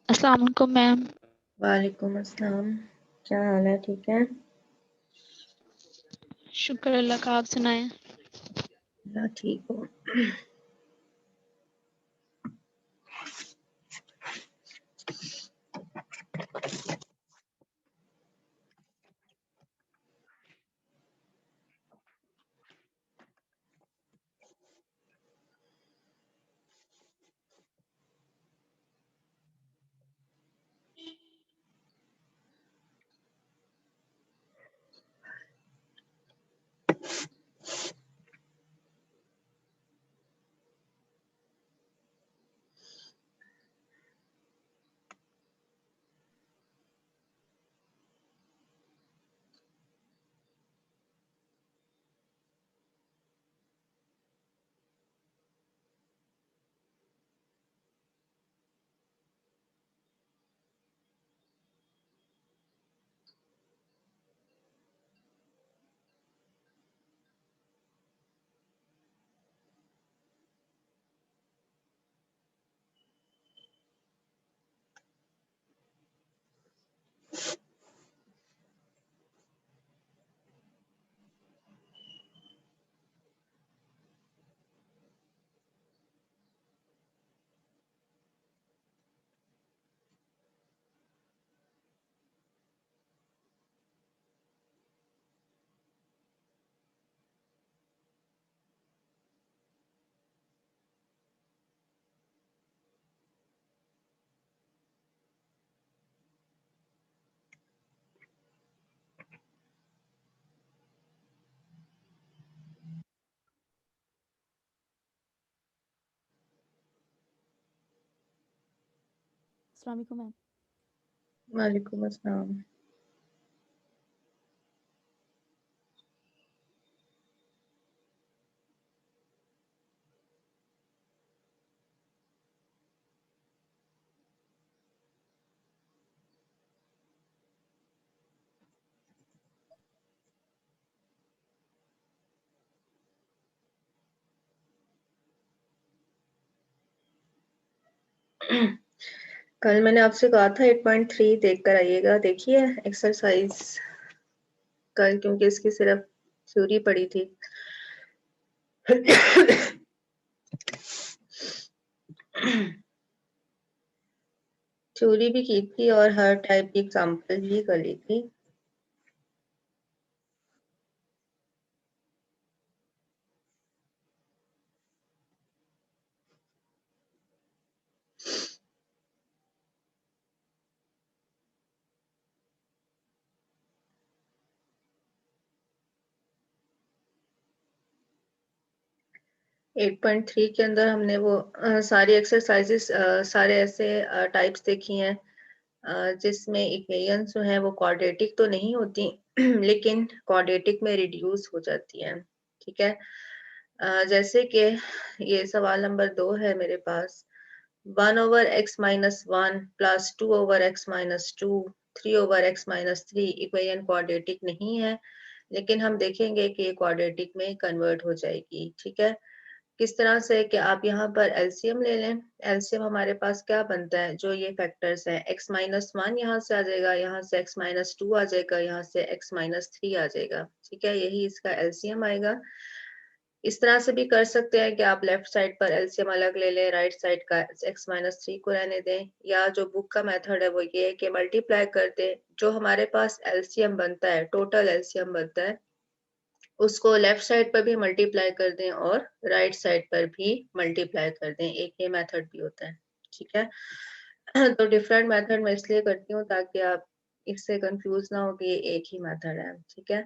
अस्सलाम वालेकुम मैम। वालेकुम अस्सलाम। क्या हाल है? ठीक है? शुक्र अल्लाह का, आप सुनाएं। मैं ठीक हूँ। अस्सलाम वालेकुम मैम। वालेकुम अस्सलाम। कल मैंने आपसे कहा था 8.3 देख कर आइएगा। देखिए एक्सरसाइज कल, क्योंकि इसकी सिर्फ थ्योरी पड़ी थी। थ्योरी भी की थी और हर टाइप की एग्जांपल भी कर ली थी। एट पॉइंट थ्री के अंदर हमने वो सारी एक्सरसाइजेस सारे ऐसे टाइप्स देखी हैं जिसमें इक्वेशंस जो है वो क्वाड्रेटिक तो नहीं होती लेकिन क्वाड्रेटिक में रिड्यूस हो जाती हैं। ठीक है। जैसे कि ये सवाल नंबर 2 है मेरे पास। 1/x-1 plus 2/x-2 3/x-3 equation quadratic नहीं है, लेकिन हम देखेंगे कि ये क्वाड्रेटिक में कन्वर्ट हो जाएगी। ठीक है। किस तरह से कि आप यहाँ पर एलसीएम ले लें। एलसीएम हमारे पास क्या बनता है, जो ये फैक्टर्स हैं, x-1 यहाँ से आ जाएगा, यहाँ से x-2 आ जाएगा, यहाँ से x-3 आ जाएगा। ठीक है, यही इसका एलसीएम आएगा। इस तरह से भी कर सकते हैं कि आप लेफ्ट साइड पर एलसीएम अलग ले लें, राइट साइड का x-3 को रहने दें, या जो बुक का मेथड है वो ये है कि मल्टीप्लाई कर दें। जो हमारे पास एलसीएम बनता है, टोटल एलसीएम बनता है, उसको लेफ्ट साइड पर भी मल्टीप्लाई कर दें और राइट साइड पर भी मल्टीप्लाई कर दें। एक ये मेथड भी होता है। ठीक है। तो डिफरेंट मेथड मैं इसलिए करती हूँ ताकि आप इससे कंफ्यूज ना हो कि ये एक ही मेथड है। ठीक है।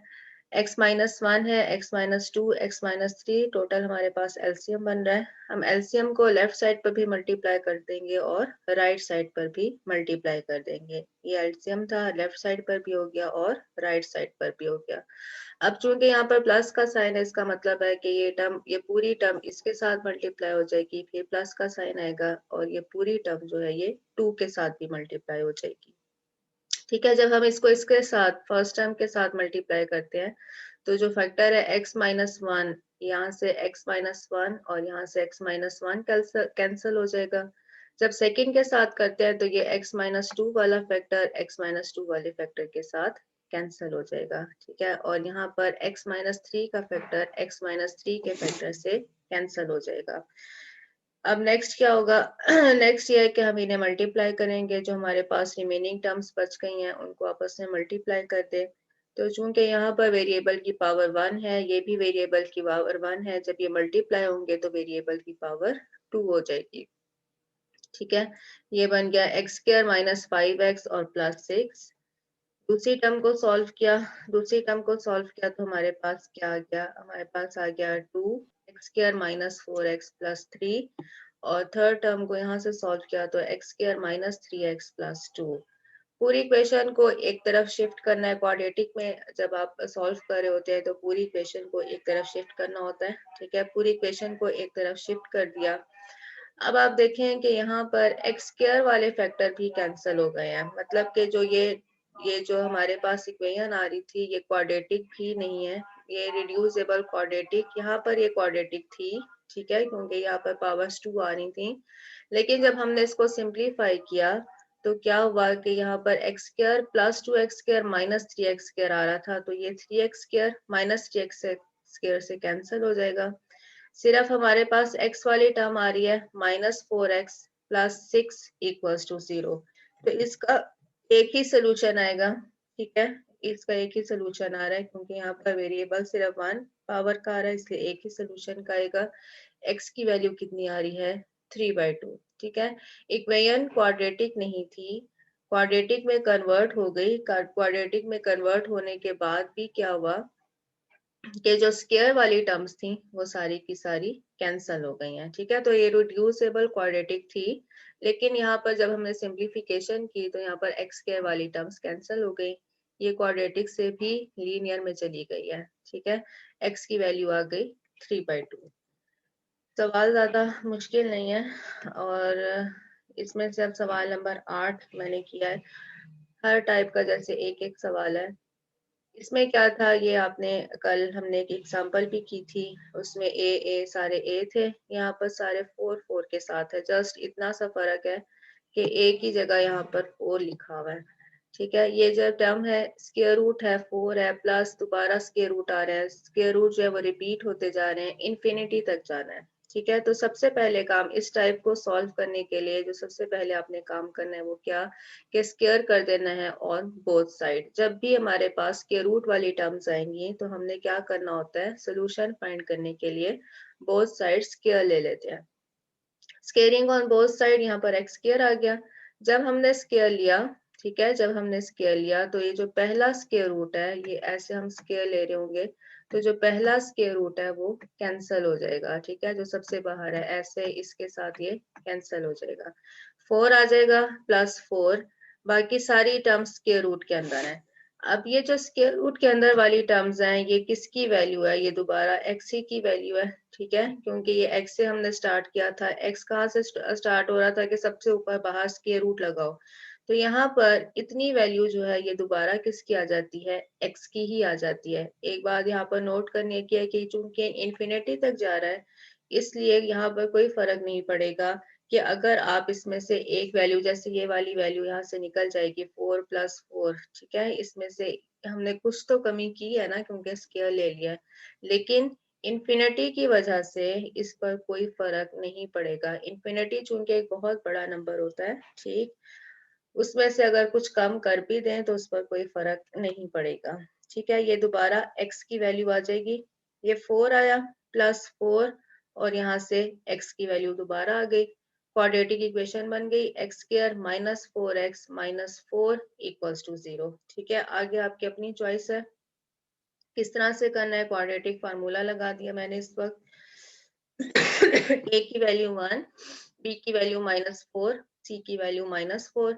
x-1 है, x-2, x-3, टोटल हमारे पास एलसीएम बन रहा है। हम एलसीएम को लेफ्ट साइड पर भी मल्टीप्लाई कर देंगे और राइट साइड पर भी मल्टीप्लाई कर देंगे। ये एलसीएम था, लेफ्ट साइड पर भी हो गया और राइट साइड पर भी हो गया। अब चूंकि यहाँ पर प्लस का साइन है, इसका मतलब है कि ये टर्म, ये पूरी टर्म इसके साथ मल्टीप्लाई हो जाएगी, फिर प्लस का साइन आएगा और ये पूरी टर्म जो है ये 2 के साथ भी मल्टीप्लाई हो जाएगी। ठीक है। जब हम इसको इसके साथ फर्स्ट टर्म के साथ मल्टीप्लाई करते हैं तो जो फैक्टर है x-1, यहाँ से x-1 और यहाँ से x-1 कैंसिल हो जाएगा। जब सेकंड के साथ करते हैं तो ये x माइनस टू वाला फैक्टर x माइनस टू वाले फैक्टर के साथ कैंसिल हो जाएगा, ठीक है। और यहाँ पर x माइनस थ्री का फैक्टर x माइनस थ्री के फैक्टर से कैंसिल हो जाएगा। अब नेक्स्ट क्या होगा नेक्स्ट ये है कि हम इन्हें मल्टीप्लाई करेंगे, जो हमारे पास रिमेनिंग टर्म्स बच गई हैं उनको आपस में मल्टीप्लाई कर दे। तो चूंकि यहाँ पर वेरिएबल की पावर 1 है, ये भी वेरिएबल की पावर 1 है, जब ये मल्टीप्लाई होंगे तो वेरिएबल की पावर 2 हो जाएगी, ठीक है। ये बन गया एक्स स्क्वायर माइनस 5x और प्लस 6। दूसरी टर्म को सॉल्व किया, दूसरी टर्म को सॉल्व किया तो हमारे पास क्या आ गया, हमारे पास आ गया 2x square minus 4x plus 3। और थर्ड टर्म को यहाँ से सॉल्व किया तो x square minus 3x plus 2। पूरी इक्वेशन को एक तरफ शिफ्ट करना है। क्वाड्रेटिक में जब आप सॉल्व कर रहे होते हैं तो पूरी इक्वेशन को एक तरफ शिफ्ट करना होता है, ठीक है। पूरी इक्वेशन को एक तरफ शिफ्ट कर दिया। अब आप देखें कि यहाँ पर एक्स स्क्वायर वाले फैक्टर भी कैंसिल हो गए हैं, मतलब कि जो ये जो हमारे पास इक्वेशन आ रही थी ये क्वाड्रेटिक भी नहीं है, ये रिड्यूसेबल क्वाड्रेटिक, यहाँ पर ये क्वाड्रेटिक थी, ठीक है, क्योंकि यहाँ पर पावर्स 2 आ रही थी। लेकिन जब हमने इसको सिंप्लीफाई किया तो क्या हुआ कि यहाँ पर x square plus 2x square minus 3x square आ रहा था, तो ये 3x square minus 3x square से कैंसिल हो जाएगा। सिर्फ हमारे पास x वाली टर्म आ रही है -4x प्लस 6 इक्वल्स टू 0। तो इसका एक ही सोल्यूशन आएगा, ठीक है, इसका एक ही सोल्यूशन आ रहा है क्योंकि यहाँ पर वेरिएबल सिर्फ 1 पावर का आ रहा है, इसलिए एक ही सोल्यूशन का आएगा। x की वैल्यू कितनी आ रही है 3/2, ठीक है। इक्वेशन क्वाड्रेटिक नहीं थी, क्वाड्रेटिक में कन्वर्ट हो गई। क्वाड्रेटिक में कन्वर्ट होने के बाद भी क्या हुआ कि जो स्क्वायर वाली टर्म्स थी वो सारी की सारी कैंसल हो गई हैं, ठीक है। तो ये रिड्यूसेबल क्वाड्रेटिक थी, लेकिन यहाँ पर जब हमने सिंप्लीफिकेशन की तो यहाँ पर एक्स स्क्वायर वाली टर्म्स कैंसल हो गई, ये क्वाड्रेटिक से भी लीनियर में चली गई है, ठीक है। एक्स की वैल्यू आ गई 3/2। सवाल ज्यादा मुश्किल नहीं है, और इसमें से अब सवाल नंबर 8 मैंने किया है। हर टाइप का जैसे एक एक सवाल है। इसमें क्या था, ये आपने कल हमने एक एग्जांपल भी की थी, उसमें ए सारे ए थे, यहाँ पर सारे 4 के साथ है। जस्ट इतना सा फर्क है कि ए की जगह यहाँ पर 4 लिखा हुआ है, ठीक है। ये जो टर्म है स्क्वायर रूट है 4 है, प्लस दोबारा स्क्वायर रूट आ रहा है, स्क्वायर रूट जो है वो रिपीट होते जा रहे हैं, इन्फिनिटी तक जाना है, ठीक है। तो सबसे पहले काम इस टाइप को सॉल्व करने के लिए जो सबसे पहले आपने काम करना है वो क्या, कि स्क्वायर कर देना है ऑन बोथ साइड। जब भी हमारे पास स्क्वायर रूट वाली टर्म्स आएंगी तो हमने क्या करना होता है, सोल्यूशन फाइंड करने के लिए बोथ साइड स्क्वायर ले लेते हैं। स्क्वेयरिंग ऑन बोथ साइड, यहाँ पर एक्स स्क्वायर आ गया। जब हमने स्क्वायर लिया, ठीक है, जब हमने स्क्वायर लिया तो ये जो पहला स्क्वायर रूट है, ये ऐसे हम स्क्वायर ले रहे होंगे तो जो पहला स्क्वायर रूट है वो कैंसिल हो जाएगा, ठीक है। जो सबसे बाहर है ऐसे इसके साथ ये कैंसिल हो जाएगा, 4 आ जाएगा प्लस 4, बाकी सारी टर्म्स स्क्वायर रूट के अंदर है। अब ये जो स्क्वायर रूट के अंदर वाली टर्म्स हैं ये किसकी वैल्यू है, ये दोबारा x ही की वैल्यू है, ठीक है, क्योंकि ये x से हमने स्टार्ट किया था। x कहाँ से स्टार्ट हो रहा था कि सबसे ऊपर बाहर स्क्वायर रूट लगाओ, तो यहाँ पर इतनी वैल्यू जो है ये दोबारा किसकी आ जाती है, x की ही आ जाती है। एक बात यहाँ पर नोट करने की है कि चूंकि इन्फिनिटी तक जा रहा है इसलिए यहाँ पर कोई फर्क नहीं पड़ेगा कि अगर आप इसमें से एक वैल्यू, जैसे ये वाली वैल्यू यहाँ से निकल जाएगी 4 + 4, ठीक है, इसमें से हमने कुछ तो कमी की है ना क्योंकि स्क्वायर ले लिया है, लेकिन इन्फिनिटी की वजह से इस पर कोई फर्क नहीं पड़ेगा। इन्फिनिटी चूंकि एक बहुत बड़ा नंबर होता है, ठीक, उसमें से अगर कुछ कम कर भी दें तो उस पर कोई फर्क नहीं पड़ेगा, ठीक है। ये दोबारा x की वैल्यू आ जाएगी, ये 4 आया प्लस 4 और यहाँ से x की वैल्यू दोबारा आ गई, क्वाड्रेटिक इक्वेशन बन गई x square minus 4x minus 4 equals to 0, ठीक है। आगे आपकी अपनी चॉइस है किस तरह से करना है। क्वाड्रेटिक फार्मूला लगा दिया मैंने इस वक्त a की वैल्यू 1, b की वैल्यू -4, c की वैल्यू -4।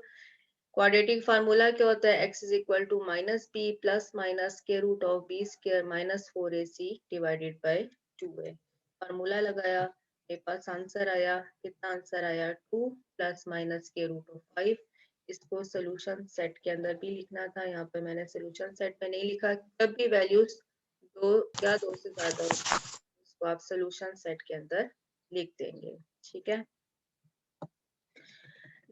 क्वाड्रेटिक फार्मूला क्या होता है, x is equal to -b plus minus के root of b square -4ac divided by 2a। Formula लगाया, मेरे पास आंसर आया, कितना आंसर आया 2 प्लस माइनस के रूट ऑफ 5। इसको सोल्यूशन सेट के अंदर भी लिखना था, यहाँ पे मैंने सोल्यूशन सेट में नहीं लिखा। जब भी वैल्यूज 2 या 2 से ज्यादा हो उसको आप सोल्यूशन सेट के अंदर लिख देंगे, ठीक है।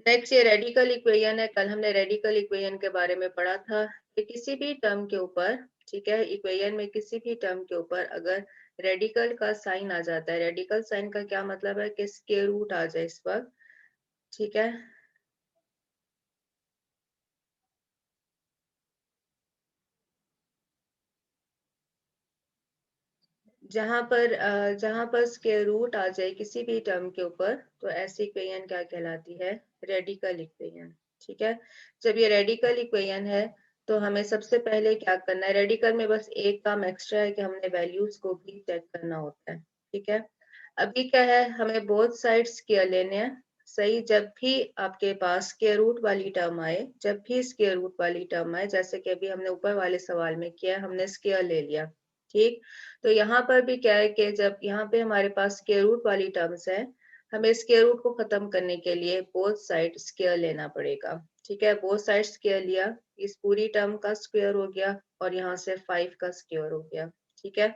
नेक्स्ट ये रेडिकल इक्वेशन है। कल हमने रेडिकल इक्वेशन के बारे में पढ़ा था कि किसी भी टर्म के ऊपर, ठीक है, इक्वेशन में किसी भी टर्म के ऊपर अगर रेडिकल का साइन आ जाता है, रेडिकल साइन का क्या मतलब है कि स्क्वायर रूट आ जाए इस वक्त, ठीक है, जहां पर स्क्वायर रूट आ जाए किसी भी टर्म के ऊपर, तो ऐसी इक्वेशन क्या कहलाती है, रेडिकल इक्वेशन। ठीक है, जब ये रेडिकल इक्वेशन है तो हमें सबसे पहले क्या करना है, रेडिकल में बस एक काम एक्स्ट्रा है कि हमने वैल्यूज को भी चेक करना होता है। ठीक है, अभी क्या है, हमें बोथ साइड स्क्वायर लेने हैं। सही, जब भी आपके पास स्क्वायर रूट वाली टर्म आए, जब भी स्क्वायर रूट वाली टर्म आए, जैसे कि अभी हमने ऊपर वाले सवाल में किया, हमने स्क्वायर ले लिया। ठीक, तो यहाँ पर भी क्या है कि जब यहाँ पे हमारे पास स्क्वायर रूट वाली टर्म्स है, हमें स्क्वायर रूट को खत्म करने के लिए बोथ साइड स्क्वायर लेना पड़ेगा। ठीक है, बोथ साइड स्क्वायर लिया, इस पूरी टर्म का स्क्वायर हो गया और यहाँ से 5 का स्क्वायर हो गया। ठीक है,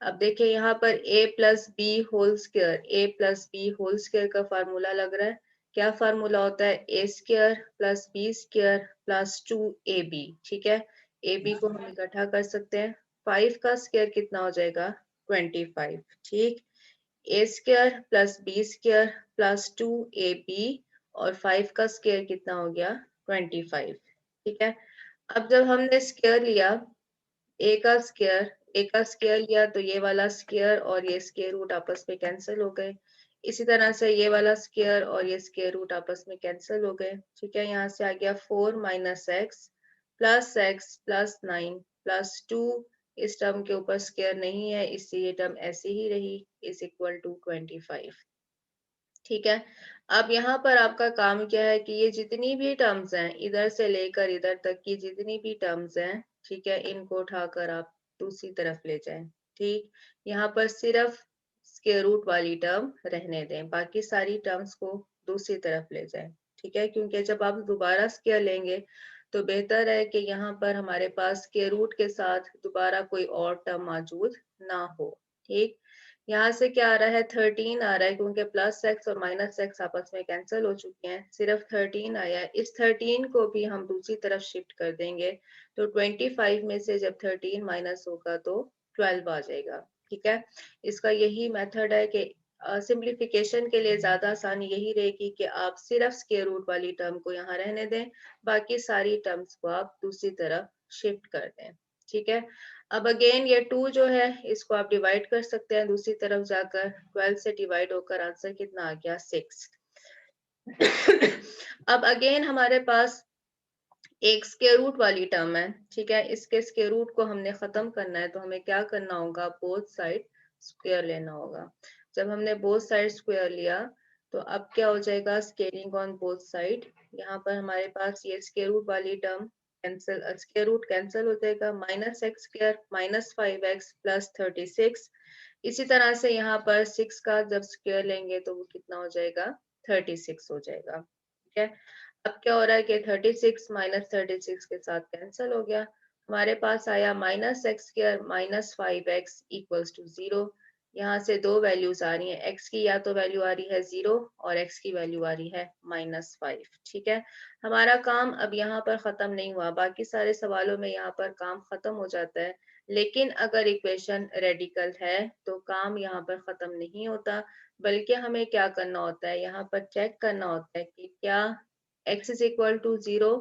अब देखिए यहाँ पर a plus b whole square, a plus b whole square का फार्मूला लग रहा है। क्या फार्मूला होता है, a square plus b square plus 2ab। ठीक है, ab को हम इकट्ठा कर सकते हैं, 5 का स्क्वायर कितना हो जाएगा, 25। ठीक, a square plus b square plus 2ab और 5 का स्क्वायर कितना हो गया, 25। ठीक है, अब जब हमने स्क्वायर लिया, ए का स्क्वायर लिया तो ये वाला स्क्वायर और ये स्क्वायर रूट आपस में कैंसिल हो गए। इसी तरह से ये वाला स्क्वायर और ये स्क्वायर रूट आपस में कैंसिल हो गए। ठीक है, यहाँ से आ गया 4 माइनस एक्स प्लस 9 प्लस 2, इस टर्म के ऊपर स्क्वायर नहीं है इसलिए ये टर्म ऐसी ही रही, इज इक्वल टू 25। ठीक है, अब यहाँ पर आपका काम क्या है कि ये जितनी भी टर्म्स हैं, इधर से लेकर इधर तक की जितनी भी टर्म्स हैं, ठीक है, इनको उठाकर आप दूसरी तरफ ले जाएं। ठीक, यहाँ पर सिर्फ स्क्वायर रूट वाली टर्म रहने दें, बाकी सारी टर्म्स को दूसरी तरफ ले जाएं। ठीक है, क्योंकि जब आप दोबारा स्क्वायर लेंगे तो बेहतर है कि यहाँ पर हमारे पास स्क्वायर रूट के साथ दोबारा कोई और टर्म मौजूद ना हो। ठीक, यहाँ से क्या आ रहा है, 13 आ रहा है, क्योंकि प्लस एक्स और माइनस एक्स आपस में कैंसिल हो चुके हैं, सिर्फ 13 आया है। इस 13 को भी हम दूसरी तरफ शिफ्ट कर देंगे तो 25 में से जब 13 माइनस होगा तो 12 आ जाएगा। ठीक है, इसका यही मेथड है कि सिंप्लीफिकेशन के लिए ज्यादा आसानी यही रहेगी कि आप सिर्फ स्क्वायर रूट वाली टर्म को यहाँ रहने दें, बाकी सारी टर्म्स को आप दूसरी तरफ शिफ्ट कर दें। ठीक है, अब अगेन ये 2 जो है इसको आप डिवाइड कर सकते हैं दूसरी तरफ जाकर, 12 से डिवाइड होकर आंसर कितना आ गया, 6। अब अगेन हमारे पास एक स्क्वायर रूट वाली टर्म है। ठीक है, इसके स्क्वायर रूट को हमने खत्म करना है तो हमें क्या करना होगा, बोथ साइड स्क्वायर लेना होगा। जब हमने बोथ साइड स्क्वायर लिया तो अब क्या हो जाएगा, स्केलिंग ऑन बोथ साइड, यहाँ पर हमारे पास ये स्क्वायर रूट वाली term cancel, square root cancel हो जाएगा, minus x square minus 5x plus 36। इसी तरह से यहाँ पर 6 का जब स्क्वायर लेंगे तो वो कितना हो जाएगा, 36 हो जाएगा। ठीक है, अब क्या हो रहा है कि 36 माइनस 36 के साथ कैंसिल हो गया, हमारे पास आया minus x square minus 5x equals to 0। यहाँ से दो वैल्यूज आ रही हैं, x की या तो वैल्यू आ रही है 0 और x की वैल्यू आ रही है -5। ठीक है, हमारा काम अब यहाँ पर खत्म नहीं हुआ, बाकी सारे सवालों में यहाँ पर काम खत्म हो जाता है, लेकिन अगर इक्वेशन रेडिकल है तो काम यहाँ पर खत्म नहीं होता, बल्कि हमें क्या करना होता है, यहाँ पर चेक करना होता है कि क्या x is equal to 0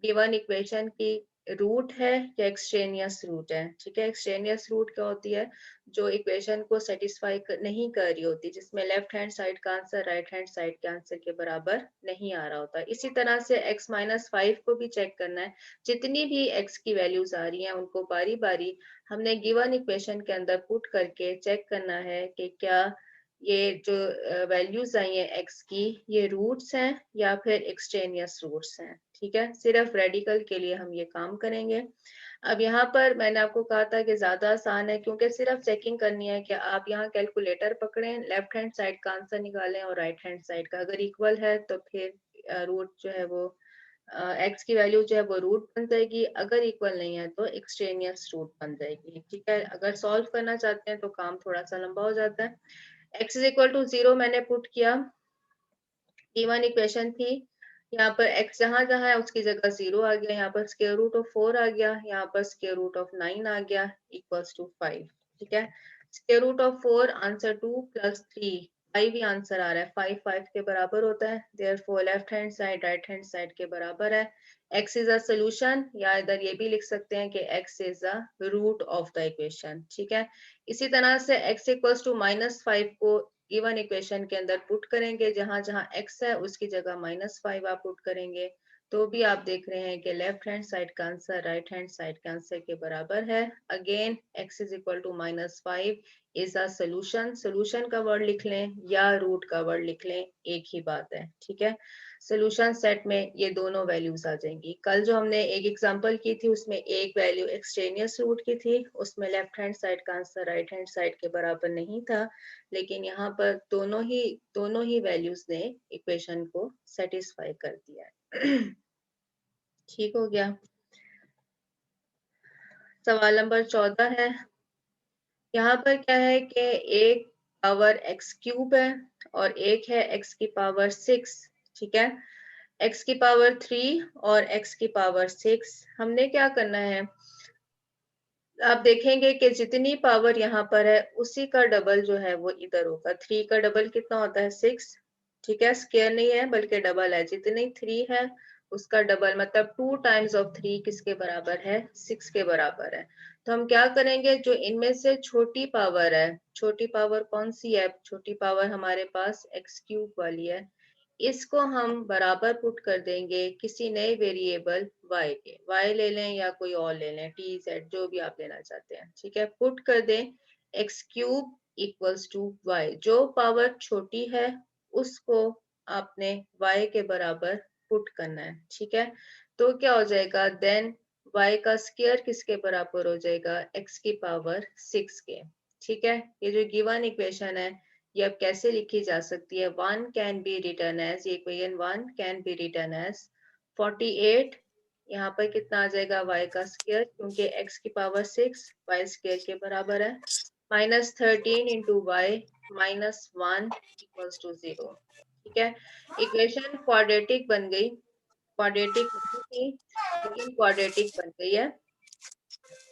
given equation की रूट है या एक्सट्रेनियस रूट है। ठीक है, एक्सट्रेनियस रूट क्या होती है, जो इक्वेशन को सेटिस्फाई नहीं कर रही होती, जिसमें लेफ्ट हैंड साइड का आंसर राइट हैंड साइड के आंसर के बराबर नहीं आ रहा होता। इसी तरह से x माइनस 5 को भी चेक करना है, जितनी भी x की वैल्यूज आ रही हैं उनको बारी बारी हमने गिवन इक्वेशन के अंदर पुट करके चेक करना है कि क्या ये जो वैल्यूज आई हैं x की, ये रूट्स हैं या फिर एक्सट्रेनियस रूट्स हैं। ठीक है, सिर्फ रेडिकल के लिए हम ये काम करेंगे। अब यहाँ पर मैंने आपको कहा था कि ज्यादा आसान है, क्योंकि सिर्फ चेकिंग करनी है कि आप यहाँ कैलकुलेटर पकड़ें, लेफ्ट हैंड साइड का आंसर निकालें और राइट हैंड साइड का, अगर इक्वल है तो फिर रूट जो है वो एक्स की वैल्यू जो है वो रूट बन जाएगी, अगर इक्वल नहीं है तो एक्सट्रेनियस रूट बन जाएगी। ठीक है, अगर सॉल्व करना चाहते हैं तो काम थोड़ा सा लंबा हो जाता है। x इज इक्वल टू 0 मैंने पुट किया, गिवन इक्वेशन थी, यहाँ पर x जहां जहां है उसकी जगह 0 आ गया, यहाँ पर स्क्वायर रूट ऑफ 4 आ गया, यहाँ पर स्क्वायर रूट ऑफ 9 आ गया इक्वल्स टू 5। ठीक है, square root of 4 answer 2 plus 3 5 भी आंसर आ रहा है, 5 5 के बराबर होता है, therefore left hand side right hand side के बराबर है। x इज अ सोल्यूशन, या इधर ये भी लिख सकते हैं कि x is a root of the equation. ठीक है, इसी तरह से x इक्वल्स टू -5 को गिवन इक्वेशन के अंदर पुट करेंगे, जहां जहां x है उसकी जगह -5 आप पुट करेंगे, तो भी आप देख रहे हैं कि लेफ्ट हैंड साइड का आंसर राइट हैंड साइड के आंसर के बराबर है। Again x is equal to -5 is a solution, solution का वर्ड लिख लें या रूट का वर्ड लिख लें, एक ही बात है। ठीक है, सोल्यूशन सेट में ये दोनों वैल्यूज आ जाएंगी। कल जो हमने एक एग्जांपल की थी उसमें एक वैल्यू एक्सट्रेनियस रूट की थी, उसमें लेफ्ट हैंड साइड का आंसर राइट हैंड साइड के बराबर नहीं था, लेकिन यहाँ पर दोनों ही वैल्यूज ने इक्वेशन को सेटिस्फाई कर दिया है। ठीक हो गया। सवाल नंबर 14 है, यहाँ पर क्या है कि एक पावर x क्यूब है और एक है x की पावर 6। ठीक है, x की पावर 3 और x की पावर 6, हमने क्या करना है, आप देखेंगे कि जितनी पावर यहाँ पर है उसी का डबल जो है वो इधर होगा। 3 का डबल कितना होता है 6। ठीक है, स्क्वायर नहीं है बल्कि डबल है, जितनी 3 है उसका डबल, मतलब 2 टाइम्स ऑफ 3 किसके बराबर है, 6 के बराबर है। तो हम क्या करेंगे, जो इनमें से छोटी पावर है, छोटी पावर कौन सी है, छोटी पावर हमारे पास x क्यूब वाली है, इसको हम बराबर पुट कर देंगे किसी नए वेरिएबल y के, y ले लें या कोई और ले लें, t z जो भी आप लेना चाहते हैं। ठीक है, पुट कर दें x cube equals to y, जो पावर छोटी है उसको आपने y के बराबर पुट करना है। ठीक है, तो क्या हो जाएगा, देन y का स्क्वायर किसके बराबर हो जाएगा, x की पावर 6 के। ठीक है, ये जो गिवन इक्वेशन है ये अब कैसे लिखी जा सकती है, 1 कैन बी रिटर्न एज, ये इक्वेशन 1 कैन बी रिटर्न एज 48, यहाँ पर कितना आ जाएगा y का स्क्वायर, क्योंकि x की पावर 6 y स्क्वायर के बराबर है, -13 इंटू वाई -1 इक्वल्स टू 0। ठीक है, इक्वेशन क्वाड्रेटिक बन गई, क्वाड्रेटिक नहीं थी लेकिन क्वाड्रेटिक बन गई है।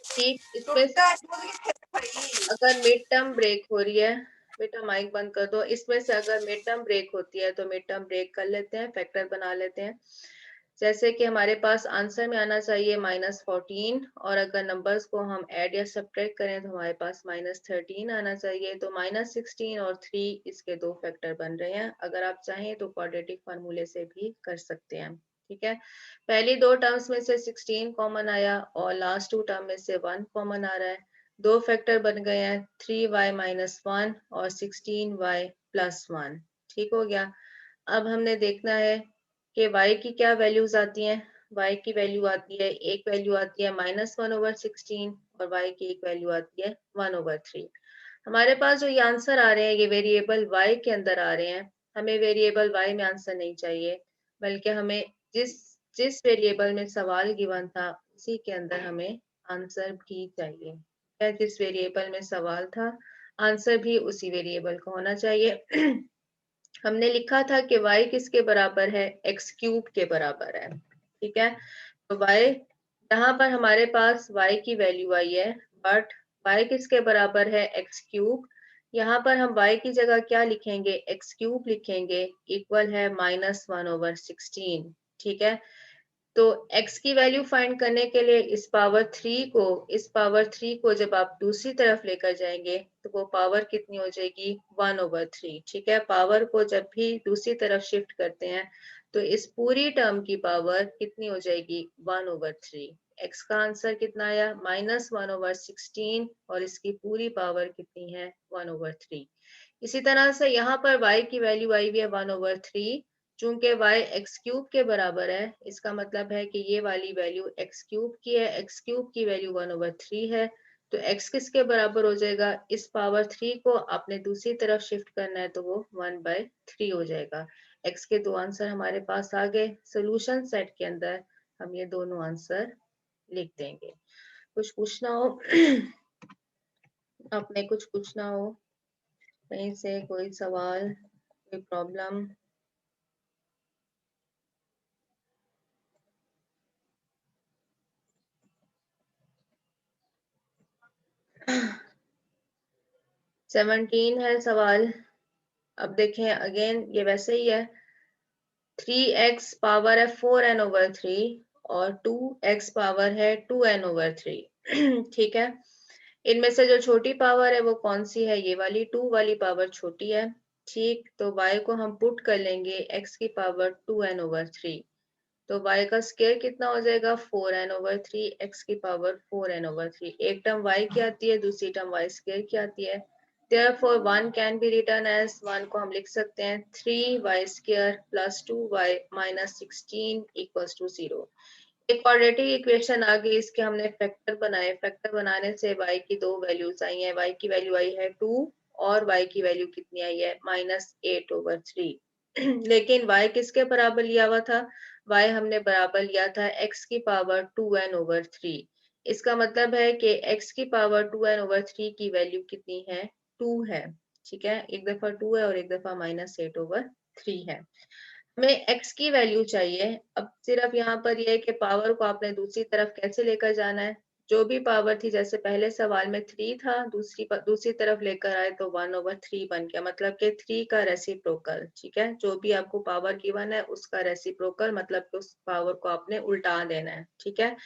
ठीक, इसमें अगर मिड टर्म ब्रेक हो रही है, बेटा माइक बंद कर दो, इसमें से अगर मिड टर्म ब्रेक होती है तो मिड टर्म ब्रेक कर लेते हैं, फैक्टर बना लेते हैं। जैसे कि हमारे पास आंसर में आना चाहिए -14, और अगर नंबर्स को हम ऐड या सब्ट्रैक्ट करें तो हमारे पास -13 आना चाहिए, तो -16 और 3 इसके दो फैक्टर बन रहे हैं। अगर आप चाहें तो क्वाड्रेटिक फार्मूले से भी कर सकते हैं। ठीक है, पहली दो टर्म्स में से 16 कॉमन आया और लास्ट टू टर्म में से 1 कॉमन आ रहा है, दो फैक्टर बन गए हैं, 3y -1 और 16y +1। ठीक हो गया। अब हमने देखना है कि y की क्या वैल्यूज आती हैं, y की वैल्यू आती है, एक वैल्यू आती है -1/16 और y की एक वैल्यू आती है 1/3। हमारे पास जो ये आंसर आ रहे हैं ये वेरिएबल y के अंदर आ रहे हैं, हमें वेरिएबल y में आंसर नहीं चाहिए, बल्कि हमें जिस जिस वेरिएबल में सवाल गिवन था उसी के अंदर हमें आंसर भी चाहिए। जिस वेरिएबल में सवाल था आंसर भी उसी वेरिएबल का होना चाहिए। हमने लिखा था कि y किसके बराबर है, x क्यूब के बराबर है। ठीक है, तो y यहाँ पर हमारे पास y की वैल्यू आई है, बट y किसके बराबर है, x क्यूब। यहाँ पर हम y की जगह क्या लिखेंगे, x क्यूब लिखेंगे, इक्वल है -1/16। ठीक है, तो x की वैल्यू फाइंड करने के लिए इस पावर 3 को जब आप दूसरी तरफ लेकर जाएंगे तो वो पावर कितनी हो जाएगी, 1/3। ठीक है, पावर को जब भी दूसरी तरफ शिफ्ट करते हैं तो इस पूरी टर्म की पावर कितनी हो जाएगी, 1/3। x का आंसर कितना आया, -1/16 और इसकी पूरी पावर कितनी है, 1/3। इसी तरह से यहाँ पर y की वैल्यू आई हुई है 1/3, चूंकि y x क्यूब के बराबर है, इसका मतलब है कि ये वाली वैल्यू x क्यूब की है, x क्यूब की वैल्यू 1/3 है, तो x किसके बराबर हो जाएगा, इस पावर 3 को आपने दूसरी तरफ शिफ्ट करना है तो वो 1/3 हो जाएगा। x के दो आंसर हमारे पास आ गए, सोल्यूशन सेट के अंदर हम ये दोनों आंसर लिख देंगे। कुछ पूछना हो आपने, कुछ पूछना हो कहीं से, कोई सवाल, कोई प्रॉब्लम? 17 है सवाल। अब देखें अगेन ये वैसे ही है, 3x पावर है 4n/3 और 2x पावर है 2n/3 ठीक है। इनमें से जो छोटी पावर है वो कौन सी है, ये वाली 2 वाली पावर छोटी है। ठीक, तो y को हम पुट कर लेंगे x की पावर 2n/3, तो y का स्क्वायर कितना हो जाएगा 4n/3, x की पावर 4n/3। एक टर्म y की आती है, दूसरी टर्म y स्क्वायर की आती है। Therefore 1 can be written as 1 को हम लिख सकते हैं 3y square plus 2y minus 16 equals to 0। एक क्वाड्रेटिक इक्वेशन आ गई, इसके हमने फैक्टर बनाए। फैक्टर बनाने से y की दो वैल्यूज आई हैं, y की वैल्यू आई है 2 और y की वैल्यू कितनी आई है -8/3 लेकिन y किसके बराबर लिया हुआ था, y हमने बराबर लिया था x की पावर 2n/3। इसका मतलब है कि x की पावर 2n/3 की वैल्यू कितनी है, 2 है। ठीक है, एक दफा 2 है और एक दफा -8/3 है। हमें x की वैल्यू चाहिए। अब सिर्फ यहाँ पर यह है कि पावर को आपने दूसरी तरफ कैसे लेकर जाना है। जो भी पावर थी, जैसे पहले सवाल में 3 था, दूसरी तरफ लेकर आए तो 1/3 बन गया, मतलब कि 3 का रेसिप्रोकल। ठीक है, जो भी आपको पावर गिवन है उसका रेसिप्रोकल, मतलब कि उस पावर को आपने उल्टा देना है। ठीक है,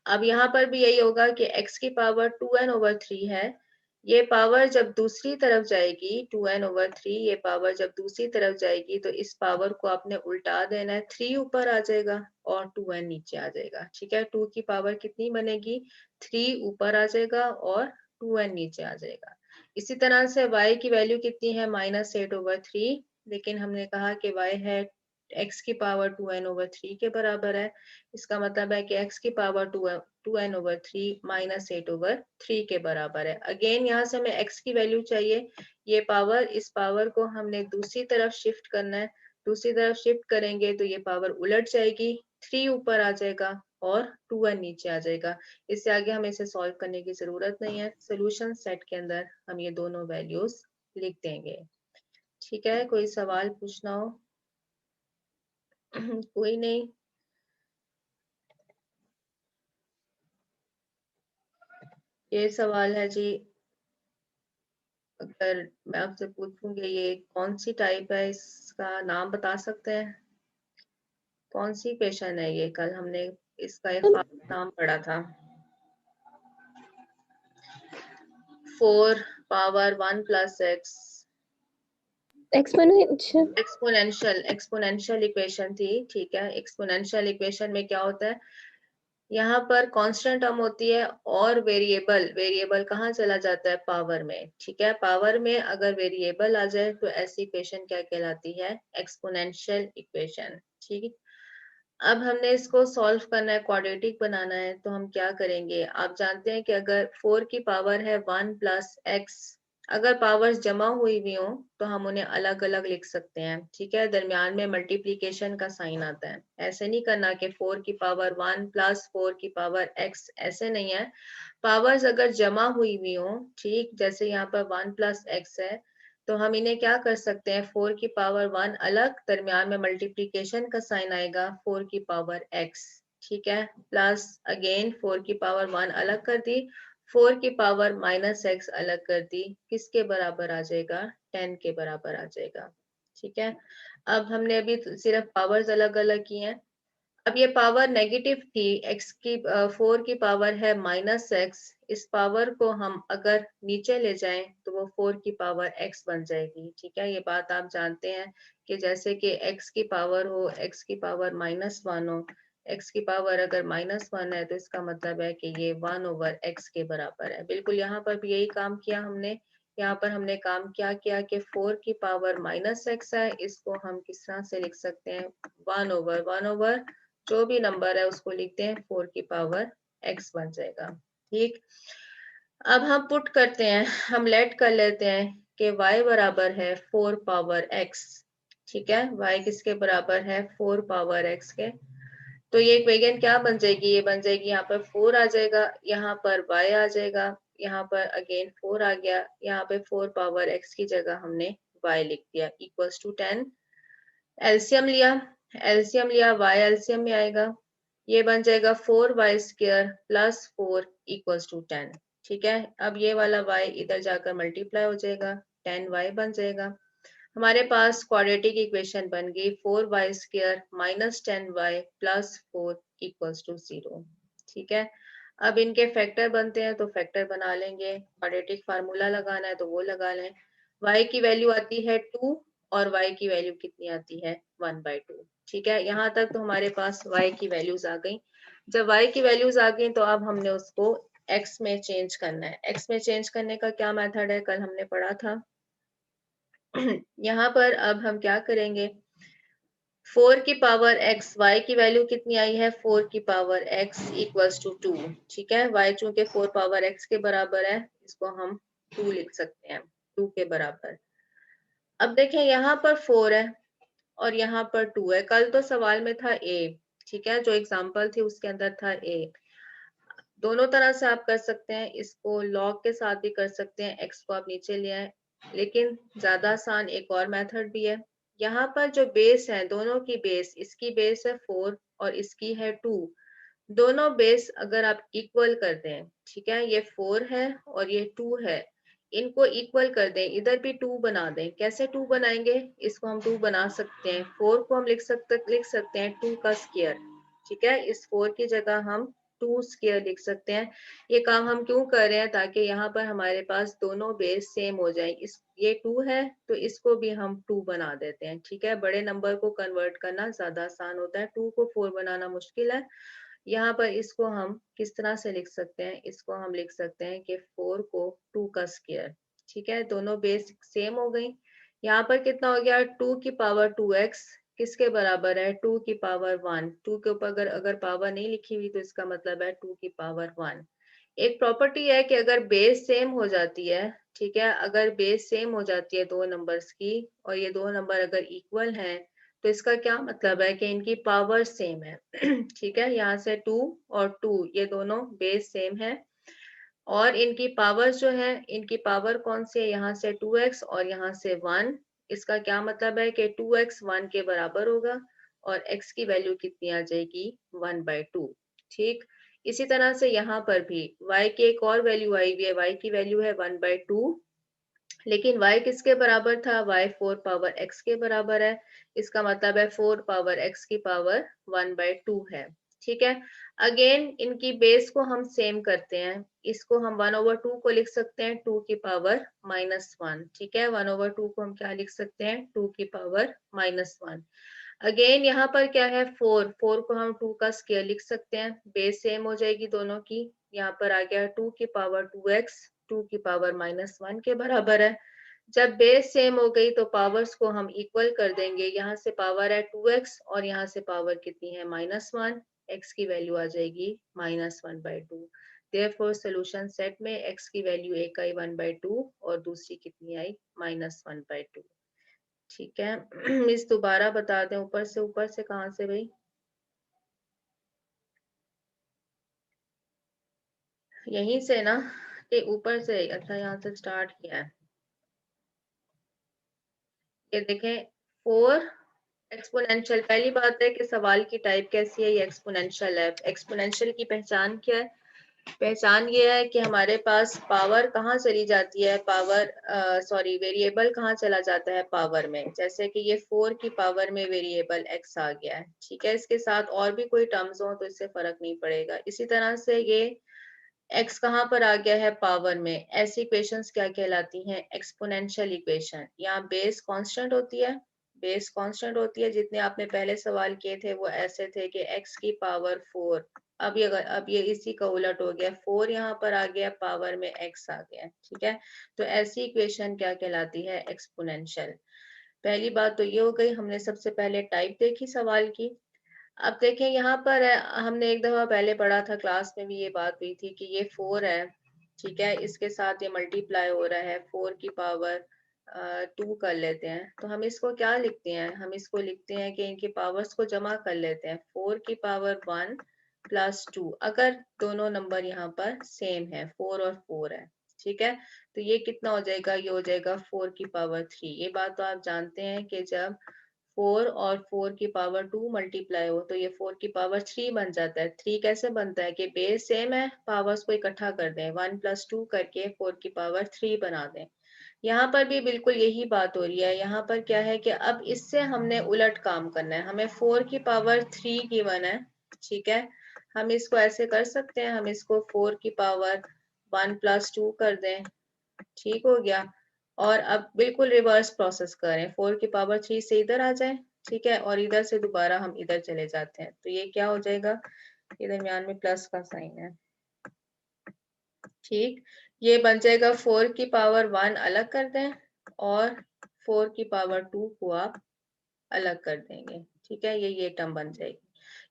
अब यहाँ पर भी यही होगा कि x की पावर 2n/3 है, ये पावर जब दूसरी तरफ जाएगी 2n/3, ये पावर जब दूसरी तरफ जाएगी तो इस पावर को आपने उल्टा देना है, 3 ऊपर आ जाएगा और 2n नीचे आ जाएगा। ठीक है, 2 की पावर कितनी बनेगी, 3 ऊपर आ जाएगा और 2n नीचे आ जाएगा। इसी तरह से y की वैल्यू कितनी है -8/3, लेकिन हमने कहा कि y है x की पावर 2n/3 के बराबर है। इसका मतलब है कि x की पावर 2n/3 -8/3 के बराबर है। अगेन यहाँ से हमें x की वैल्यू चाहिए। ये पावर, इस पावर को हमने दूसरी तरफ शिफ्ट करना है। दूसरी तरफ शिफ्ट करेंगे तो ये पावर उलट जाएगी, 3 ऊपर आ जाएगा और 2n नीचे आ जाएगा। इससे आगे हमें इसे सॉल्व करने की जरूरत नहीं है। सोल्यूशन सेट के अंदर हम ये दोनों वैल्यूज लिख देंगे। ठीक है, कोई सवाल पूछना हो? कोई नहीं। ये सवाल है जी, अगर मैं आपसे पूछूंगी ये कौन सी टाइप है, इसका नाम बता सकते हैं? कौन सी इक्वेशन है ये, कल हमने इसका एक खास नाम पढ़ा था। 4 power 1 plus x exponential equation थी। ठीक है, एक्सपोनेंशियल इक्वेशन में क्या होता है, यहाँ पर कांस्टेंट टर्म होती है और वेरिएबल कहाँ चला जाता है, पावर में। ठीक है, पावर में अगर वेरिएबल आ जाए तो ऐसी इक्वेशन क्या कहलाती है, एक्सपोनेंशियल इक्वेशन। ठीक है, अब हमने इसको सॉल्व करना है, क्वाड्रेटिक बनाना है, तो हम क्या करेंगे, आप जानते हैं कि अगर 4 की पावर है 1 प्लस x, अगर पावर्स जमा हुई भी हो तो हम उन्हें अलग अलग लिख सकते हैं। ठीक है, दरमियान में मल्टीप्लीकेशन का साइन आता है। ऐसे नहीं करना कि 4 की पावर 1 प्लस 4 की पावर x, ऐसे नहीं है। पावर्स अगर जमा हुई भी हो, ठीक, जैसे यहाँ पर 1 प्लस x है, तो हम इन्हें क्या कर सकते हैं, 4 की पावर 1 अलग, दरमियान में मल्टीप्लीकेशन का साइन आएगा 4 की पावर x। ठीक है, प्लस अगेन 4 की पावर 1 अलग कर दी, 4 की पावर -x अलग कर दी, किसके बराबर आ जाएगा, 10 के बराबर आ जाएगा। ठीक है, अब हमने अभी सिर्फ पावर्स अलग अलग की हैं। अब ये पावर नेगेटिव थी, x की 4 की पावर है -x, इस पावर को हम अगर नीचे ले जाएं तो वो 4 की पावर x बन जाएगी। ठीक है, ये बात आप जानते हैं कि जैसे कि x की पावर हो, x की पावर -1 हो, x की पावर अगर -1 है तो इसका मतलब है कि ये 1/x के बराबर है। बिल्कुल यहाँ पर भी यही काम किया हमने। यहाँ पर हमने काम क्या किया कि 4 की पावर -x है, इसको हम किस तरह से लिख सकते हैं, 1/1/, जो भी नंबर है उसको लिखते हैं 4 की पावर x बन जाएगा। ठीक, अब हम पुट करते हैं, हम लेट कर लेते हैं कि y बराबर है 4 पावर x। ठीक है, y किसके बराबर है, 4 पावर x के। तो ये इक्वेशन क्या बन जाएगी, ये बन जाएगी, यहाँ पर 4 आ जाएगा, यहाँ पर y आ जाएगा, यहाँ पर अगेन 4 आ गया, यहाँ पे 4 पावर x की जगह हमने y लिख दिया, इक्वल्स टू 10। एलसीएम लिया, y एलसीएम में आएगा, ये बन जाएगा 4y² प्लस 4 इक्वल्स टू 10। ठीक है। अब ये वाला y इधर जाकर मल्टीप्लाई हो जाएगा, 10y बन जाएगा। हमारे पास क्वाड्रेटिक इक्वेशन बन गई 4y² minus 10y plus 4 equals to 0। ठीक है। अब इनके फैक्टर बनते हैं तो फैक्टर बना लेंगे, क्वाड्रेटिक फार्मूला लगाना है तो वो लगा लें। y की वैल्यू आती है 2 और y की वैल्यू कितनी आती है 1/2। ठीक है, यहाँ तक तो हमारे पास y की वैल्यूज आ गई। जब y की वैल्यूज आ गई तो अब हमने उसको x में चेंज करना है। x में चेंज करने का क्या मेथड है, कल हमने पढ़ा था। यहाँ पर अब हम क्या करेंगे, 4 की पावर x, y की वैल्यू कितनी आई है 4 की पावर x इक्वल्स टू 2। ठीक है, y चूंकि 4 पावर x के बराबर है, इसको हम 2 लिख सकते हैं, 2 के बराबर। अब देखें यहाँ पर 4 है और यहाँ पर 2 है। कल तो सवाल में था a, ठीक है, जो एग्जाम्पल थी उसके अंदर था a। दोनों तरह से आप कर सकते हैं, इसको लॉग के साथ भी कर सकते हैं, x को आप नीचे ले आए, लेकिन ज्यादा आसान एक और मेथड भी है। यहाँ पर जो बेस है, दोनों की बेस, इसकी बेस है 4 और इसकी है 2। दोनों बेस अगर आप इक्वल कर दें, ठीक है, ये 4 है और ये 2 है, इनको इक्वल कर दें, इधर भी 2 बना दें। कैसे 2 बनाएंगे, इसको हम 2 बना सकते हैं, 4 को हम लिख सकते हैं 2 का स्क्वायर। ठीक है, इस 4 की जगह हम 2 स्क्वायर लिख सकते हैं। ये काम हम क्यों कर रहे हैं, ताकि यहाँ पर हमारे पास दोनों बेस सेम हो जाए। इस ये 2 है तो इसको भी हम 2 बना देते हैं। ठीक है, बड़े नंबर को कन्वर्ट करना ज्यादा आसान होता है, 2 को 4 बनाना मुश्किल है। यहाँ पर इसको हम किस तरह से लिख सकते हैं, इसको हम लिख सकते हैं कि 4 को 2 का स्क्वायर। ठीक है, दोनों बेस सेम हो गई। यहाँ पर कितना हो गया, 2 की पावर 2x किसके बराबर है 2 की पावर 1। 2 के ऊपर अगर पावर नहीं लिखी हुई तो इसका मतलब है 2 की पावर 1। एक प्रॉपर्टी है कि अगर बेस सेम हो जाती है, ठीक है, अगर बेस सेम हो जाती है दो नंबर्स की, और ये दो नंबर अगर इक्वल हैं, तो इसका क्या मतलब है कि इनकी पावर सेम है। ठीक है, यहाँ से 2 और 2 ये दोनों बेस सेम है, और इनकी पावर जो है, इनकी पावर कौन सी है, यहाँ से 2x और यहाँ से 1। इसका क्या मतलब है कि 2x 1 के बराबर होगा और x की वैल्यू कितनी आ जाएगी 1/2। ठीक, इसी तरह से यहाँ पर भी y की एक और वैल्यू आई हुई है, y की वैल्यू है 1/2, लेकिन y किसके बराबर था, y 4 पावर x के बराबर है। इसका मतलब है 4 पावर x की पावर 1/2 है। ठीक है, अगेन इनकी बेस को हम सेम करते हैं, इसको हम 1/2 को लिख सकते हैं 2 की पावर -1। ठीक है, 1/2 को हम क्या लिख सकते हैं, 2 की पावर -1। अगेन यहाँ पर क्या है 4, 4 को हम 2 का स्क्वायर लिख सकते हैं, बेस सेम हो जाएगी दोनों की। यहाँ पर आ गया 2 की पावर 2x 2 की पावर -1 के बराबर है। जब बेस सेम हो गई तो पावर्स को हम इक्वल कर देंगे, यहाँ से पावर है 2x और यहाँ से पावर कितनी है -1, x की वैल्यू आ जाएगी -1/2। देयरफॉर सॉल्यूशन सेट में x की वैल्यू एक आई 1/2 और दूसरी कितनी आई -1/2। ठीक है, मिस दोबारा बता दें, ऊपर से कहाँ से भाई, यहीं से ना, कि ऊपर से, अच्छा यहाँ से स्टार्ट किया है। ये देखें 4 एक्सपोनेंशियल, पहली बात है कि सवाल की टाइप कैसी है, ये एक्सपोनेंशियल है। एक्सपोनेंशियल की पहचान क्या है, पहचान ये है कि हमारे पास पावर कहाँ चली जाती है, पावर सॉरी वेरिएबल कहाँ चला जाता है पावर में। जैसे कि ये 4 की पावर में वेरिएबल x आ गया है, ठीक है, इसके साथ और भी कोई टर्म्स हो तो इससे फर्क नहीं पड़ेगा। इसी तरह से ये x कहाँ पर आ गया है पावर में, ऐसी इक्वेशंस क्या कहलाती हैं, एक्सपोनेंशियल इक्वेशन। यहाँ बेस कांस्टेंट होती है, बेस कांस्टेंट होती है, जितने आपने पहले सवाल किए थे वो ऐसे थे कि x की पावर 4। अब ये इसी का उलट हो गया, 4 यहाँ पर आ गया, पावर में x आ गया। ठीक है, तो ऐसी इक्वेशन क्या कहलाती है, एक्सपोनेंशियल। पहली बात तो ये हो गई, हमने सबसे पहले टाइप देखी सवाल की। अब देखें यहाँ पर है, हमने एक दफा पहले पढ़ा था, क्लास में भी ये बात हुई थी कि ये 4 है, ठीक है, इसके साथ ये मल्टीप्लाई हो रहा है, 4 की पावर 2 कर लेते हैं, तो हम इसको क्या लिखते हैं, हम इसको लिखते हैं कि इनकी पावर्स को जमा कर लेते हैं, 4 की पावर 1 प्लस 2, अगर दोनों नंबर यहाँ पर सेम है, 4 और 4 है। ठीक है, तो ये कितना हो जाएगा, ये हो जाएगा 4 की पावर 3। ये बात तो आप जानते हैं कि जब 4 और 4 की पावर 2 मल्टीप्लाई हो तो ये 4 की पावर 3 बन जाता है। 3 कैसे बनता है कि बेस सेम है, पावर्स को इकट्ठा कर दें, 1 + 2 करके 4 की पावर 3 बना दें। यहाँ पर भी बिल्कुल यही बात हो रही है। यहाँ पर क्या है कि अब इससे हमने उलट काम करना है। हमें 4 की पावर 3 गिवन है, ठीक है। हम इसको ऐसे कर सकते हैं, हम इसको 4 की पावर 1 + 2 कर दें, ठीक हो गया। और अब बिल्कुल रिवर्स प्रोसेस करें, 4 की पावर 3 से इधर आ जाए, ठीक है, और इधर से दोबारा हम इधर चले जाते हैं, तो ये क्या हो जाएगा, ये दरमियान में प्लस का साइन है, ठीक। ये बन जाएगा 4 की पावर 1 अलग कर दें और 4 की पावर 2 को आप अलग कर देंगे, ठीक है, ये टर्म बन जाएगी।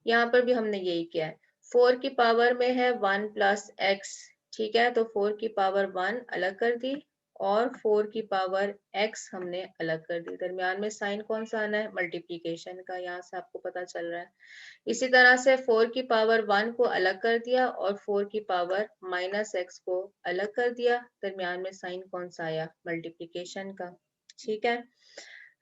यहाँ पर भी हमने यही किया है। 4 की पावर में है 1 + x, ठीक है, तो 4 की पावर 1 अलग कर दी और 4 की पावर x हमने अलग कर दी। दरमियान में साइन कौन सा आना है, मल्टीप्लीकेशन का, यहाँ से आपको पता चल रहा है। इसी तरह से 4 की पावर 1 को अलग कर दिया और 4 की पावर -x को अलग कर दिया। दरमियान में साइन कौन सा आया, मल्टीप्लीकेशन का, ठीक है।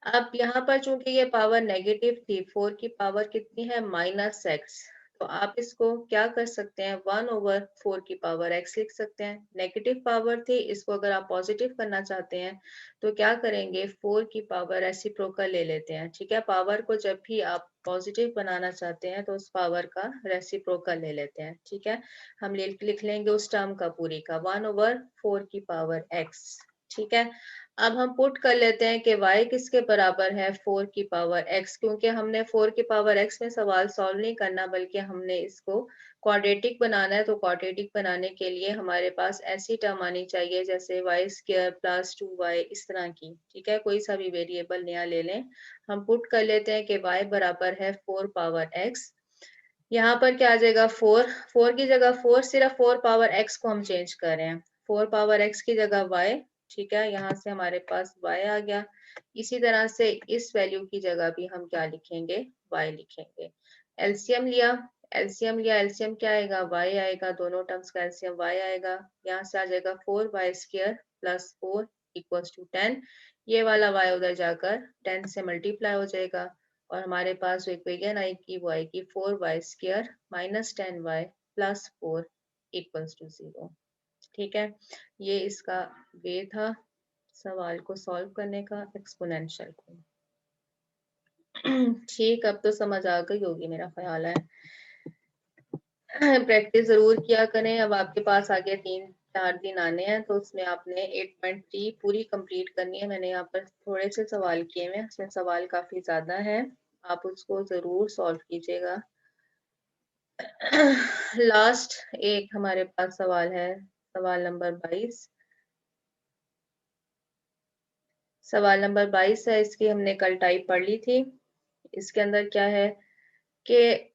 अब यहाँ पर चूंकि ये पावर नेगेटिव थी, 4 की पावर कितनी है, -x, तो आप इसको क्या कर सकते हैं, 1/4 की पावर x लिख सकते हैं। नेगेटिव पावर थी, इसको अगर आप पॉजिटिव करना चाहते हैं तो क्या करेंगे, 4 की पावर रेसिप्रोकल ले लेते हैं, ठीक है। पावर को जब भी आप पॉजिटिव बनाना चाहते हैं तो उस पावर का रेसिप्रोकल ले लेते हैं, ठीक है। हम लिख लेंगे उस टर्म का पूरी का 1/4 की पावर x, ठीक है। अब हम पुट कर लेते हैं कि y किसके बराबर है, 4 की पावर x, क्योंकि हमने 4 की पावर x में सवाल सॉल्व नहीं करना बल्कि हमने इसको क्वाड्रेटिक बनाना है। तो क्वाड्रेटिक बनाने के लिए हमारे पास ऐसी टर्म आनी चाहिए जैसे y² + 2y, इस तरह की, ठीक है। कोई सा भी वेरिएबल नया ले लें। हम पुट कर लेते हैं कि y बराबर है 4 पावर x। यहाँ पर क्या आ जाएगा, 4 की जगह 4, सिर्फ 4 पावर x को हम चेंज कर रहे हैं, 4 पावर x की जगह y, ठीक है। यहाँ से हमारे पास y आ गया। इसी तरह से इस वैल्यू की जगह भी हम क्या लिखेंगे, y लिखेंगे। एलसीएम लिया, एलसीएम क्या आएगा, y आएगा, दोनों टर्म्स का एलसीएम y आएगा। यहाँ से आ जाएगा 4y² + 4 = 10। ये वाला y उधर जाकर 10 से मल्टीप्लाई हो जाएगा और हमारे पास जो इक्वेशन आएगी वो आएगी 4y² - 10y + 4 = 0, ठीक है। ये इसका वे था सवाल को सॉल्व करने का, एक्सपोनेंशियल को। ठीक, अब तो समझ आ गई होगी मेरा ख्याल है। प्रैक्टिस जरूर किया करें। अब आपके पास आगे 3-4 दिन आने हैं तो उसमें आपने 8.3 पूरी कंप्लीट करनी है। मैंने यहाँ पर थोड़े से सवाल किए हुए हैं, उसमें सवाल काफी ज्यादा है, आप उसको जरूर सॉल्व कीजिएगा। लास्ट एक हमारे पास सवाल है, सवाल नंबर 22। सवाल नंबर 22 है, इसकी हमने कल टाइप पढ़ ली थी। इसके अंदर क्या है कि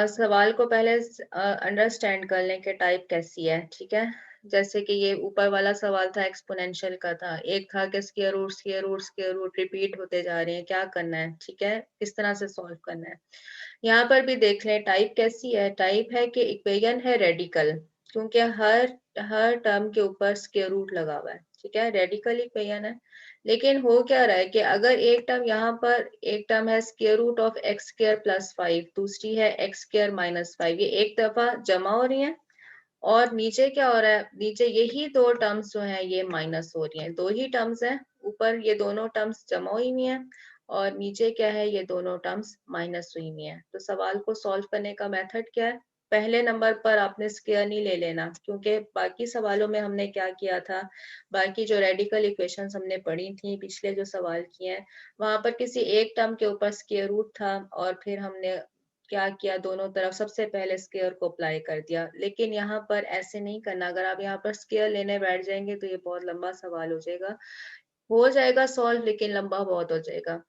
सवाल को पहले अंडरस्टैंड कर लें कि टाइप कैसी है, ठीक है। जैसे कि ये ऊपर वाला सवाल था एक्सपोनेंशियल का था, एक था कि स्क्वायर रूट रिपीट होते जा रहे हैं, क्या करना है, ठीक है, किस तरह से सॉल्व करना है। यहाँ पर भी देख लें टाइप कैसी है। टाइप है कि इक्वेशन है रेडिकल, क्योंकि हर टर्म के ऊपर स्क्वायर रूट लगा हुआ है, ठीक है, रेडिकल इक्वेशन है। लेकिन हो क्या रहा है कि अगर एक टर्म यहाँ पर, एक टर्म है √(x² + 5), दूसरी है x² - 5, ये एक दफा जमा हो रही है और नीचे क्या हो रहा है, नीचे यही दो टर्म्स जो हैं ये माइनस हो रही हैं। दो ही टर्म्स हैं, ऊपर ये दोनों टर्म्स जमा हुई हुई हैं और नीचे क्या है, ये दोनों टर्म्स माइनस हुई हुई हैं। तो सवाल को सॉल्व करने का मेथड क्या है, पहले नंबर पर आपने स्क्वायर नहीं ले लेना, क्योंकि बाकी सवालों में हमने क्या किया था, बाकी जो रेडिकल इक्वेशंस हमने पढ़ी थी, पिछले जो सवाल किए हैं, वहां पर किसी एक टर्म के ऊपर स्क्वायर रूट था और फिर हमने क्या किया, दोनों तरफ सबसे पहले स्क्वायर को अप्लाई कर दिया। लेकिन यहाँ पर ऐसे नहीं करना, अगर आप यहाँ पर स्क्वायर लेने बैठ जाएंगे तो ये बहुत लंबा सवाल हो जाएगा सॉल्व, लेकिन लंबा बहुत हो जाएगा।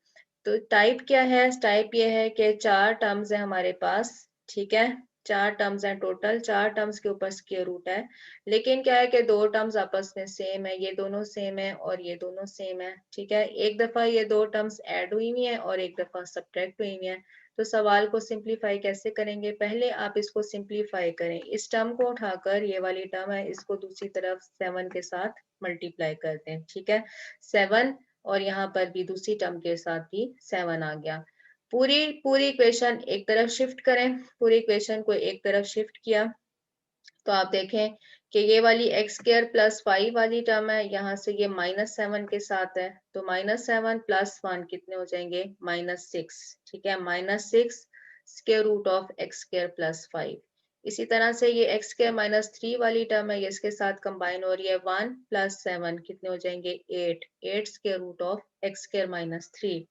तो टाइप क्या है, टाइप ये है कि 4 टर्म्स है हमारे पास, ठीक है, 4 टर्म्स हैं टोटल, 4 टर्म्स के ऊपर स्क्वायर रूट है। लेकिन क्या है कि दो टर्म्स आपस में सेम है, ये दोनों सेम है और ये दोनों सेम है, ठीक है। एक दफा ये दो टर्म्स ऐड हुई हुई है और एक दफा सब्ट्रैक्ट हुई हुई है। तो सवाल को सिंप्लीफाई कैसे करेंगे, पहले आप इसको सिंप्लीफाई करें, इस टर्म को उठाकर, ये वाली टर्म है, इसको दूसरी तरफ 7 के साथ मल्टीप्लाई कर दें, ठीक है। 7 और यहाँ पर भी दूसरी टर्म के साथ भी 7 आ गया। पूरी इक्वेशन एक तरफ शिफ्ट करें, पूरी इक्वेशन को एक तरफ शिफ्ट किया तो आप देखें कि ये वाली x² + 5 वाली टर्म है, यहाँ से ये -7 के साथ है, तो -7 + 1 कितने हो जाएंगे, -6। ठीक है, -6 √(x² + 5). इसी तरह से ये x² - 3 वाली टर्म है, ये इसके साथ कंबाइन हो रही है, 1 + 7 कितने हो जाएंगे, 8 √(x² - 3).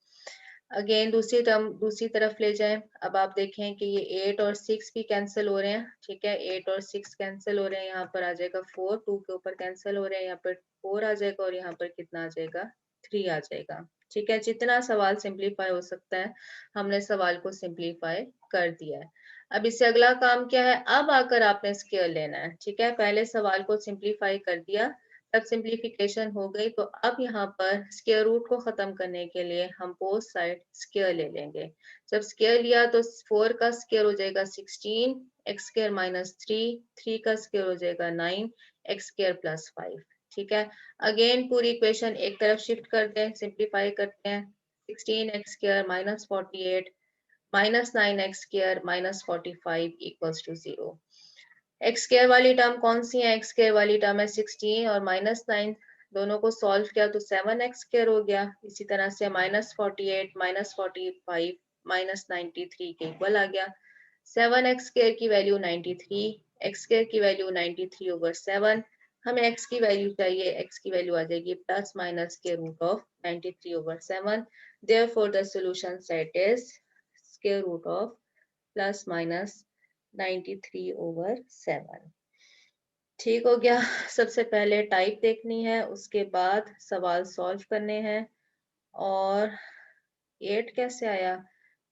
अगेन दूसरी टर्म दूसरी तरफ ले जाएं, अब आप देखें कि ये 8 और 6 भी कैंसिल हो रहे हैं। ठीक है, 8 और 6 कैंसिल हो रहे हैं, यहाँ पर आ जाएगा 4, 2 के ऊपर कैंसिल हो रहे हैं, यहाँ पर 4 आ जाएगा और यहाँ पर कितना आ जाएगा, 3 आ जाएगा। ठीक है, जितना सवाल सिंप्लीफाई हो सकता है हमने सवाल को सिंप्लीफाई कर दिया है। अब इससे अगला काम क्या है, अब आकर आपने स्क्वायर लेना है। ठीक है, पहले सवाल को सिंप्लीफाई कर दिया, तब सिंप्लीफिकेशन हो गई, तो अब यहाँ पर स्क्वायर रूट को खत्म करने के लिए हम बोथ साइड स्क्वायर ले लेंगे। जब स्क्वायर लिया तो 4 का स्क्वायर हो जाएगा 16, x² - 3, 3 का स्क्वायर हो जाएगा 9, x² + 5। ठीक है, अगेन पूरी इक्वेशन एक तरफ शिफ्ट कर दें, सिंप्लीफाई करते हैं। 16x² - 48 - 9x² - 45 = 0। x² वाली टर्म कौन सी है, x² वाली टर्म है 16 और -9, दोनों को सॉल्व किया तो 7x² हो गया। इसी तरह से -48 - 45 - 93 के इक्वल आ गया। 7x² की वैल्यू 93, x² की वैल्यू 93/7। हमें x की वैल्यू चाहिए, x की वैल्यू आ जाएगी ±√93/7। Therefore the solution set is √± 93/7। ठीक हो गया। सबसे पहले टाइप देखनी है, उसके बाद सवाल सॉल्व करने हैं। और 8 कैसे आया,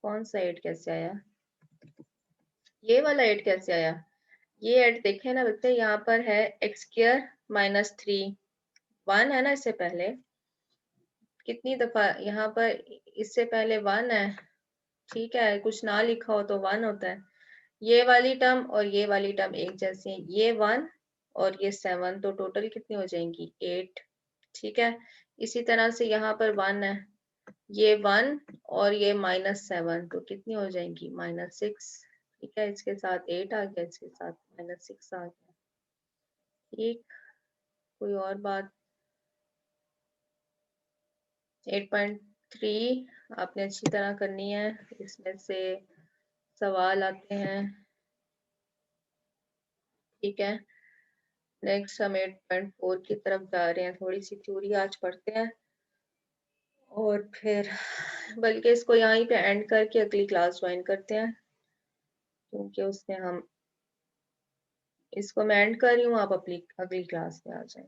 कौन सा 8 कैसे आया, ये वाला 8 कैसे आया, ये 8 देखे ना बच्चे, यहाँ पर है x² - 3, 1 है ना इससे पहले, कितनी दफा यहाँ पर इससे पहले 1 है। ठीक है, कुछ ना लिखा हो तो 1 होता है। ये वाली टर्म और ये वाली टर्म एक जैसी है, ये 1 और ये 7, तो टोटल कितनी हो जाएंगी, 8। ठीक है, इसी तरह से यहाँ पर 1 है, ये 1 और ये -7, तो कितनी हो जाएंगी, -6। ठीक है, इसके साथ 8 आ गया, इसके साथ -6 आ गया। ठीक, कोई और बात। 8.3 आपने अच्छी तरह करनी है, इसमें से सवाल आते हैं। ठीक है, नेक्स्ट हम 8.4 की तरफ जा रहे हैं, थोड़ी सी थ्योरी आज पढ़ते हैं और फिर बल्कि इसको यहीं पे एंड करके अगली क्लास ज्वाइन करते हैं, क्योंकि उसमें हम इसको मैं एंड कर रही हूँ, आप अपनी अगली क्लास में आ जाएं।